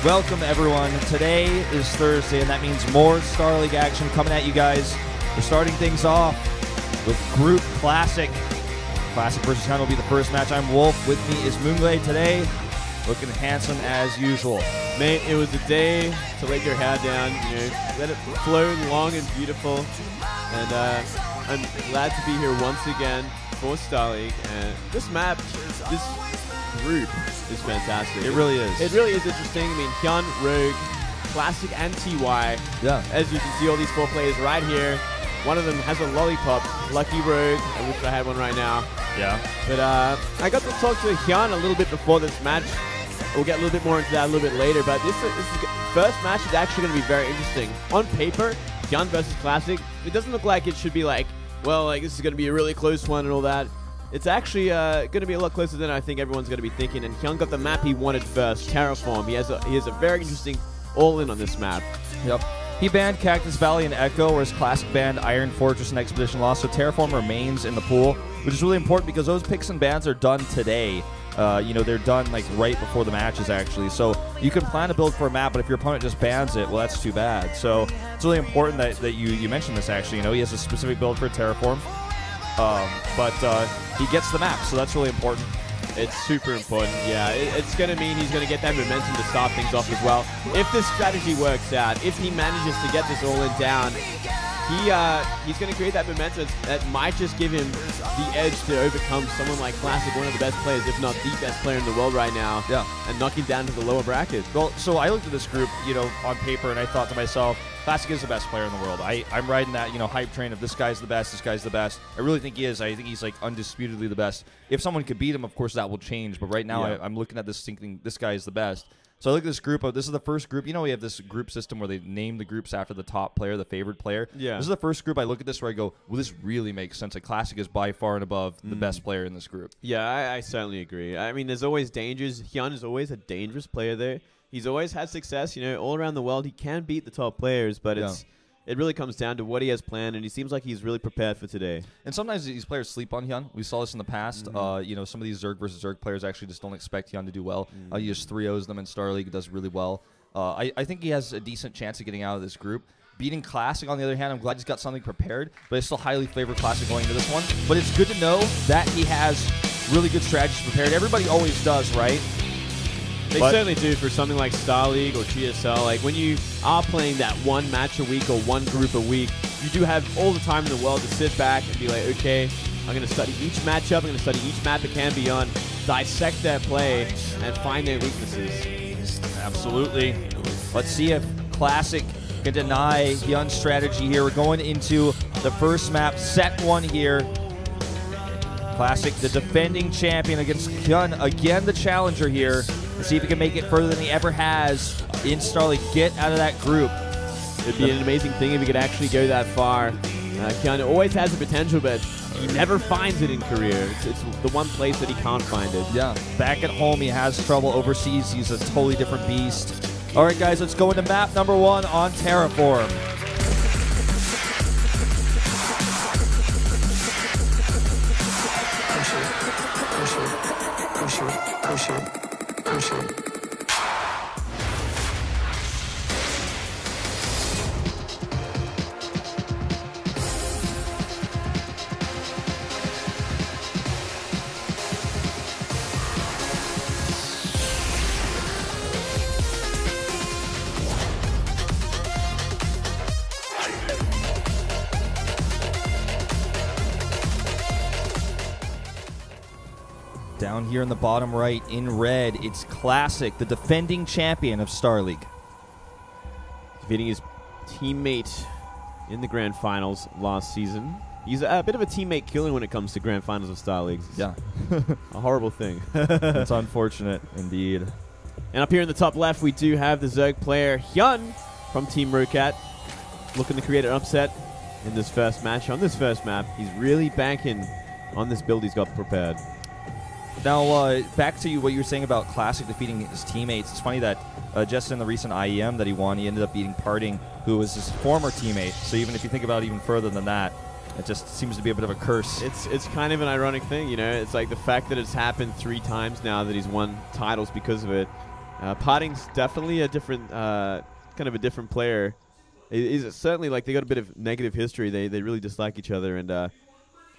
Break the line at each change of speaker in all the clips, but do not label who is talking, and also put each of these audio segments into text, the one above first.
Welcome, everyone. Today is Thursday, and that means more Star League action coming at you guys. We're starting things off with Group Classic. Classic versus HyuN will be the first match. I'm Wolf. With me is Moonglade today, looking handsome as usual.
Mate, it was a day to let your hair down, you know, let it flow long and beautiful. And I'm glad to be here once again for Star League. And this map, this group is fantastic.
It really is.
It really is interesting. I mean, HyuN, Rogue, Classic, and TY.
Yeah.
As you can see, all these four players right here. One of them has a lollipop. Lucky Rogue. I wish I had one right now.
Yeah.
But I got to talk to HyuN a little bit before this match. We'll get a little bit more into that a little bit later. But this first match is actually going to be very interesting. On paper, HyuN versus Classic, it doesn't look like it should be like, well, like this is going to be a really close one and all that. It's actually going to be a lot closer than I think everyone's going to be thinking. And HyuN got the map he wanted first, Terraform. He has a very interesting all-in on this map.
Yep. He banned Cactus Valley and Echo, whereas Classic banned Iron Fortress and Expedition Lost. So Terraform remains in the pool, which is really important because those picks and bans are done today. You know, they're done like right before the matches actually. So you can plan to build for a map, but if your opponent just bans it, well, that's too bad. So it's really important that you mentioned this actually. You know, he has a specific build for Terraform, but he gets the map, so that's really important.
It's super important, yeah. It's going to mean he's going to get that momentum to start things off as well. If this strategy works out, if he manages to get this all in down, he's going to create that momentum that might just give him the edge to overcome someone like Classic, one of the best players, if not the best player in the world right now, and knock him down to the lower bracket.
Well, so I looked at this group, you know, on paper, and I thought to myself, Classic is the best player in the world. I'm riding that, you know, hype train of this guy's the best, this guy's the best. I really think he is. I think he's, like, undisputedly the best. If someone could beat him, of course, that will change. But right now, I'm looking at this thinking this guy is the best. So I look at this group. This is the first group. You know, we have this group system where they name the groups after the top player, the favorite player. Yeah. This is the first group I look at this where I go, well, this really makes sense. Like, Classic is by far and above the best player in this group.
Yeah, I certainly agree. I mean, there's always dangers. HyuN is always a dangerous player there. He's always had success. You know, all around the world, he can beat the top players, but it really comes down to what he has planned, and he seems like he's really prepared for today.
And sometimes these players sleep on HyuN. We saw this in the past. You know, some of these Zerg versus Zerg players actually just don't expect HyuN to do well. He just 3-0s them in Star League, does really well. I think he has a decent chance of getting out of this group. Beating Classic, on the other hand, I'm glad he's got something prepared, but I still highly favor Classic going into this one. But it's good to know that he has really good strategies prepared. Everybody always does, right?
They certainly do for something like Star League or GSL. Like when you are playing that one match a week or one group a week, you do have all the time in the world to sit back and be like, okay, I'm going to study each matchup, I'm going to study each map it can be on, dissect their play, and find their weaknesses.
Absolutely. Let's see if Classic can deny HyuN's strategy here. We're going into the first map, set 1 here. Classic, the defending champion against HyuN, again the challenger here. Let's see if he can make it further than he ever has in Star League. Get out of that group.
It'd be an amazing thing if he could actually go that far. HyuN always has the potential, but he never finds it in career. It's the one place that he can't find it.
Yeah. Back at home, he has trouble. Overseas, he's a totally different beast. All right, guys, let's go into map number 1 on Terraform.
Push it.
Down here in the bottom right, in red, it's Classic, the defending champion of Star League.
Defeating his teammate in the Grand Finals last season. He's a bit of a teammate killer when it comes to Grand Finals of Star Leagues.
Yeah.
A horrible thing.
It's unfortunate, indeed.
And up here in the top left, we do have the Zerg player, HyuN, from Team Rocat, looking to create an upset in this first match. On this first map, he's really banking on this build he's got prepared.
Now, back to what you were saying about Classic defeating his teammates. It's funny that just in the recent IEM that he won, he ended up beating Parting, who was his former teammate. So even if you think about it even further than that, it just seems to be a bit of a curse.
It's kind of an ironic thing, you know. It's like the fact that it's happened 3 times now that he's won titles because of it. Parting's definitely a different, kind of a different player. Is certainly like they got a bit of negative history. They really dislike each other, and I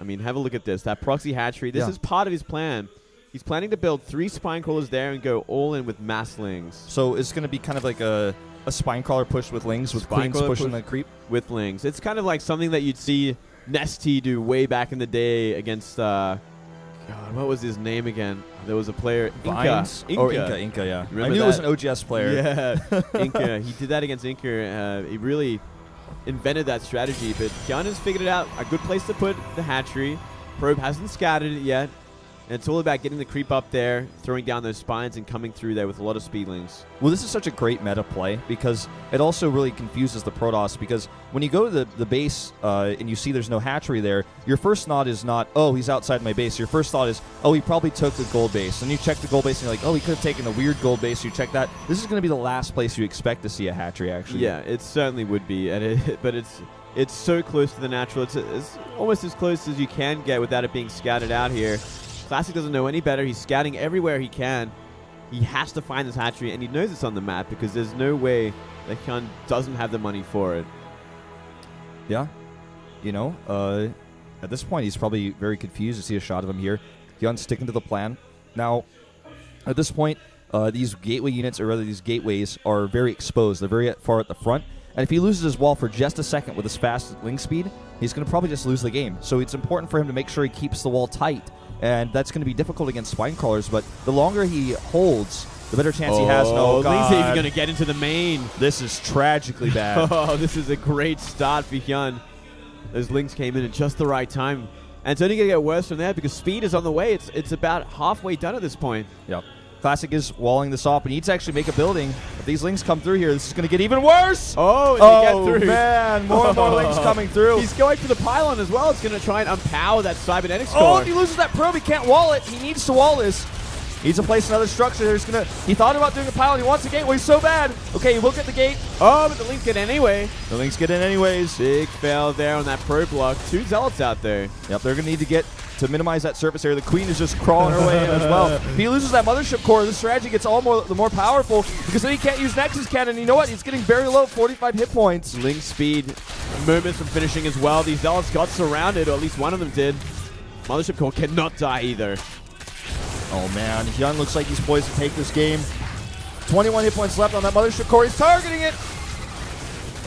mean, have a look at this. That proxy hatchery. This is part of his plan. He's planning to build 3 spine crawlers there and go all in with mass lings.
So it's going to be kind of like a spine crawler push with lings, with queens pushing the creep
with lings. It's kind of like something that you'd see Nesty do way back in the day against. God, what was his name again? There was a player, Inca.
Inca, yeah. I knew it was an OGS player.
Yeah, Inca. He did that against Inca. He really invented that strategy, but HyuN has figured it out. A good place to put the hatchery. Probe hasn't scattered it yet. And it's all about getting the creep up there, throwing down those spines, and coming through there with a lot of speedlings.
Well, this is such a great meta play because it also really confuses the Protoss, because when you go to the base and you see there's no hatchery there, your first thought is not, oh, he's outside my base. Your first thought is, oh, he probably took the gold base. And you check the gold base and you're like, oh, he could have taken the weird gold base. You check that. This is going to be the last place you expect to see a hatchery, actually.
Yeah, it certainly would be. But it's so close to the natural. It's almost as close as you can get without it being scattered out here. Classic doesn't know any better. He's scouting everywhere he can. He has to find this hatchery, and he knows it's on the map because there's no way that HyuN doesn't have the money for it.
Yeah. You know, at this point, he's probably very confused to see a shot of him here. HyuN's sticking to the plan. Now, at this point, these gateway units, or rather these gateways, are very exposed. They're very far at the front. And if he loses his wall for just a second with his fast link speed, he's going to probably just lose the game. So it's important for him to make sure he keeps the wall tight. And that's going to be difficult against spine crawlers, but the longer he holds, the better chance he has. No,
God. He's even going to get into the main.
This is tragically bad.
Oh, this is a great start for HyuN. Those links came in at just the right time. And it's only going to get worse from there because speed is on the way. It's about halfway done at this point.
Yep. Classic is walling this off, but he needs to actually make a building. If these links come through here, this is going to get even worse.
Oh,
get through. Man, more and more links coming through.
He's going for the pylon as well. It's going to try and unpower that cybernetics core.
Oh, if he loses that probe, he can't wall it. He needs to wall this. He needs to place another structure. He thought about doing a pylon. He wants a gateway so bad. Okay, you look at the gate.
Oh, but the links get in anyway.
The links get in anyways.
Big fail there on that probe block. 2 zealots out there.
Yep, they're going to need to get to minimize that surface area. The queen is just crawling her way in as well. If he loses that mothership core, the strategy gets the more powerful because then he can't use Nexus Cannon. You know what? He's getting very low, 45 hit points.
Link speed, moments from finishing as well. These zealots got surrounded, or at least one of them did. Mothership core cannot die either.
Oh man, HyuN looks like he's poised to take this game. 21 hit points left on that mothership core. He's targeting it.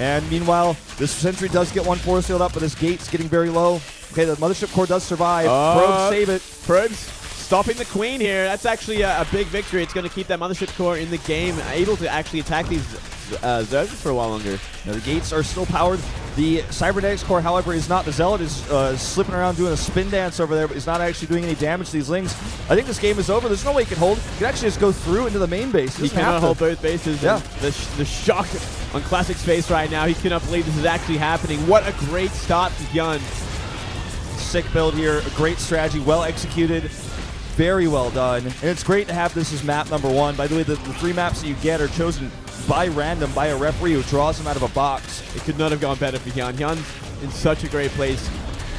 And meanwhile, this sentry does get one force field up, but this gate's getting very low. Okay, the mothership core does survive. Probes save it.
Probes stopping the queen here. That's actually a big victory. It's going to keep that mothership core in the game, able to actually attack these Zergs for a while longer.
Now, the gates are still powered. The cybernetics core, however, is not. The zealot is slipping around doing a spin dance over there, but he's not actually doing any damage to these lings. I think this game is over. There's no way he can hold. He can actually just go through into the main base.
He cannot hold both bases.
Yeah.
The shock on Classic's face right now. He cannot believe this is actually happening. What a great start for HyuN.
Sick build here. A great strategy. Well executed. Very well done. And it's great to have this as map number 1. By the way, the 3 maps that you get are chosen by random by a referee who draws them out of a box.
It could not have gone better for HyuN. HyuN's in such a great place.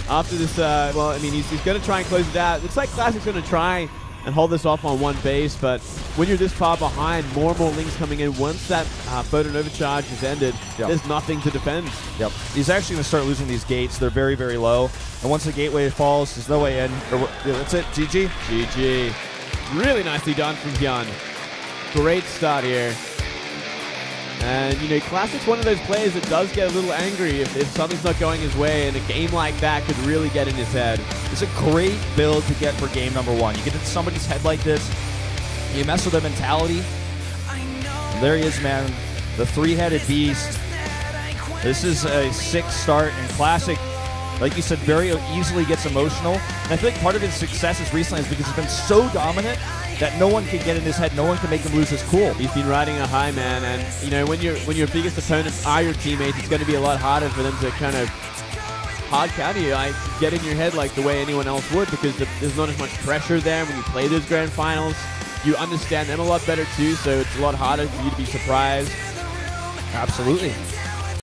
After this, well, I mean, he's going to try and close it out. It's like Classic's going to try and hold this off on one base, but when you're this far behind, more and more links coming in. Once that photon overcharge is ended, there's nothing to defend.
Yep. He's actually going to start losing these gates. They're very, very low. And once the gateway falls, there's no way in. That's it. GG.
GG. Really nicely done from HyuN. Great start here. And, you know, Classic's one of those players that does get a little angry if something's not going his way, and a game like that could really get in his head.
It's a great build to get for game number 1. You get into somebody's head like this, you mess with their mentality, and there he is, man, the 3-headed beast. This is a sick start, and Classic, like you said, very easily gets emotional. And I feel like part of his successes recently is because he's been so dominant that no one can get in his head, no one can make him lose his cool.
He's been riding a high, man, and you know, when your biggest opponents are your teammates, it's going to be a lot harder for them to kind of hard counter you, like get in your head like the way anyone else would, because there's not as much pressure there when you play those grand finals. You understand them a lot better too, so it's a lot harder for you to be surprised.
Absolutely.